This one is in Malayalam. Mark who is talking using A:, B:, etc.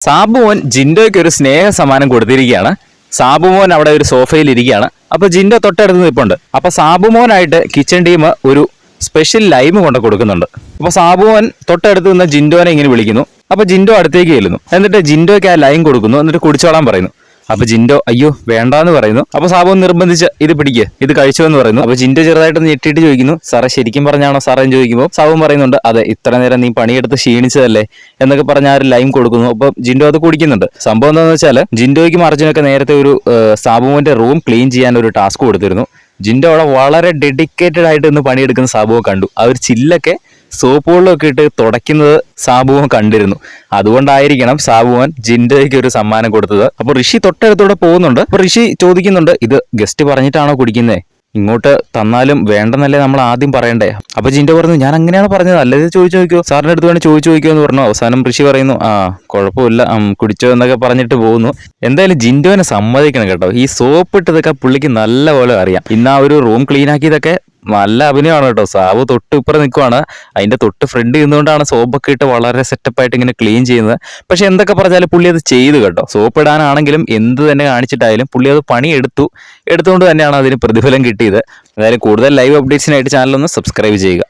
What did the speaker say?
A: സാബുമോൻ ജിൻഡോയ്ക്ക് ഒരു സ്നേഹ സമ്മാനം കൊടുത്തിരിക്കുകയാണ്. സാബുമോൻ അവിടെ ഒരു സോഫയിൽ ഇരിക്കുകയാണ്. അപ്പൊ ജിൻഡോ തൊട്ടടുത്ത് നിൽപ്പുണ്ട്. അപ്പൊ സാബുമോനായിട്ട് കിച്ചൺ ടീം ഒരു സ്പെഷ്യൽ ലൈമ് കൊണ്ട് കൊടുക്കുന്നുണ്ട്. അപ്പൊ സാബുമോൻ തൊട്ടടുത്ത് നിന്ന് ജിൻഡോനെ ഇങ്ങനെ വിളിക്കുന്നു. അപ്പൊ ജിൻഡോ അടുത്തേക്ക് ചെല്ലുന്നു. എന്നിട്ട് ജിൻഡോയ്ക്ക് ആ ലൈം കൊടുക്കുന്നു. എന്നിട്ട് കുടിച്ചോളാൻ പറയുന്നു. അപ്പൊ ജിൻഡോ അയ്യോ വേണ്ടാന്ന് പറയുന്നു. അപ്പൊ സാബുമോൻ നിർബന്ധിച്ച് ഇത് പിടിക്കുക, ഇത് കഴിച്ചോ എന്ന് പറയുന്നു. അപ്പൊ ജിൻഡോ ചെറുതായിട്ട് ഞെട്ടിയിട്ട് ചോദിക്കുന്നു, സാറേ ശരിക്കും പറഞ്ഞാണോ സാറേ എന്ന് ചോദിക്കുമ്പോൾ സാബുമോൻ പറയുന്നുണ്ട്, അതെ ഇത്ര നേരം നീ പണിയെടുത്ത് ക്ഷീണിച്ചതല്ലേ എന്നൊക്കെ പറഞ്ഞ ആ ഒരു ലൈം കൊടുക്കുന്നു. അപ്പൊ ജിൻഡോ അത് കുടിക്കുന്നുണ്ട്. സംഭവം എന്താണെന്ന് വെച്ചാൽ ജിൻഡോയ്ക്കും അർജുനൊക്കെ നേരത്തെ ഒരു സാബുമോന്റെ റൂം ക്ലീൻ ചെയ്യാൻ ഒരു ടാസ്ക് കൊടുത്തിരുന്നു. ജിൻഡോ അവിടെ വളരെ ഡെഡിക്കേറ്റഡ് ആയിട്ട് ഇന്ന് പണിയെടുക്കുന്ന സാബുവെ കണ്ടു. ആ ഒരു ചില്ലൊക്കെ സോപ്പ് വെള്ളമൊക്കെ ഇട്ട് തുടയ്ക്കുന്നത് സാബുവൻ കണ്ടിരുന്നു. അതുകൊണ്ടായിരിക്കണം സാബുവൻ ജിൻഡോയ്ക്ക് ഒരു സമ്മാനം കൊടുത്തത്. അപ്പൊ ഋഷി തൊട്ടടുത്തൂടെ പോകുന്നുണ്ട്. അപ്പൊ ഋഷി ചോദിക്കുന്നുണ്ട്, ഇത് ഗസ്റ്റ് പറഞ്ഞിട്ടാണോ കുടിക്കുന്നേ? ഇങ്ങോട്ട് തന്നാലും വേണ്ടെന്നല്ലേ നമ്മൾ ആദ്യം പറയണ്ടേ? അപ്പൊ ജിൻഡോ പറഞ്ഞു, ഞാൻ അങ്ങനെയാണ് പറഞ്ഞത്, അല്ലാതെ ചോദിച്ചു നോക്കിയോ, സാറിന്റെ അടുത്ത് വേണം ചോദിച്ചു നോക്കിയോ എന്ന് പറഞ്ഞു. അവസാനം ഋഷി പറയുന്നു, ആ കുഴപ്പമില്ല, കുടിച്ചോ എന്നൊക്കെ പറഞ്ഞിട്ട് പോകുന്നു. എന്തായാലും ജിൻഡോനെ സമ്മതിക്കണം കേട്ടോ. ഈ സോപ്പ് ഇട്ടതൊക്കെ പുള്ളിക്ക് നല്ല പോലെ അറിയാം. ഇന്ന് ആ ഒരു റൂം ക്ലീൻ ആക്കിയതൊക്കെ നല്ല അഭിനയമാണ് കേട്ടോ. സാബു തൊട്ട് ഇപ്പുറം നിൽക്കുവാണ്. അതിന്റെ തൊട്ട് ഫ്രണ്ട് നിന്നുകൊണ്ടാണ് സോപ്പൊക്കെ ഇട്ട് വളരെ സെറ്റപ്പായിട്ട് ഇങ്ങനെ ക്ലീൻ ചെയ്യുന്നത്. പക്ഷെ എന്തൊക്കെ പറഞ്ഞാലും പുള്ളി അത് ചെയ്തു കേട്ടോ. സോപ്പ് ഇടാനാണെങ്കിലും എന്ത് തന്നെ കാണിച്ചിട്ടായാലും പുള്ളി അത് പണി എടുത്തുകൊണ്ട് തന്നെയാണ് അതിന് പ്രതിഫലം കിട്ടിയത്. അതായത് കൂടുതൽ ലൈവ് അപ്ഡേറ്റ്സിനായിട്ട് ചാനലൊന്ന് സബ്സ്ക്രൈബ് ചെയ്യുക.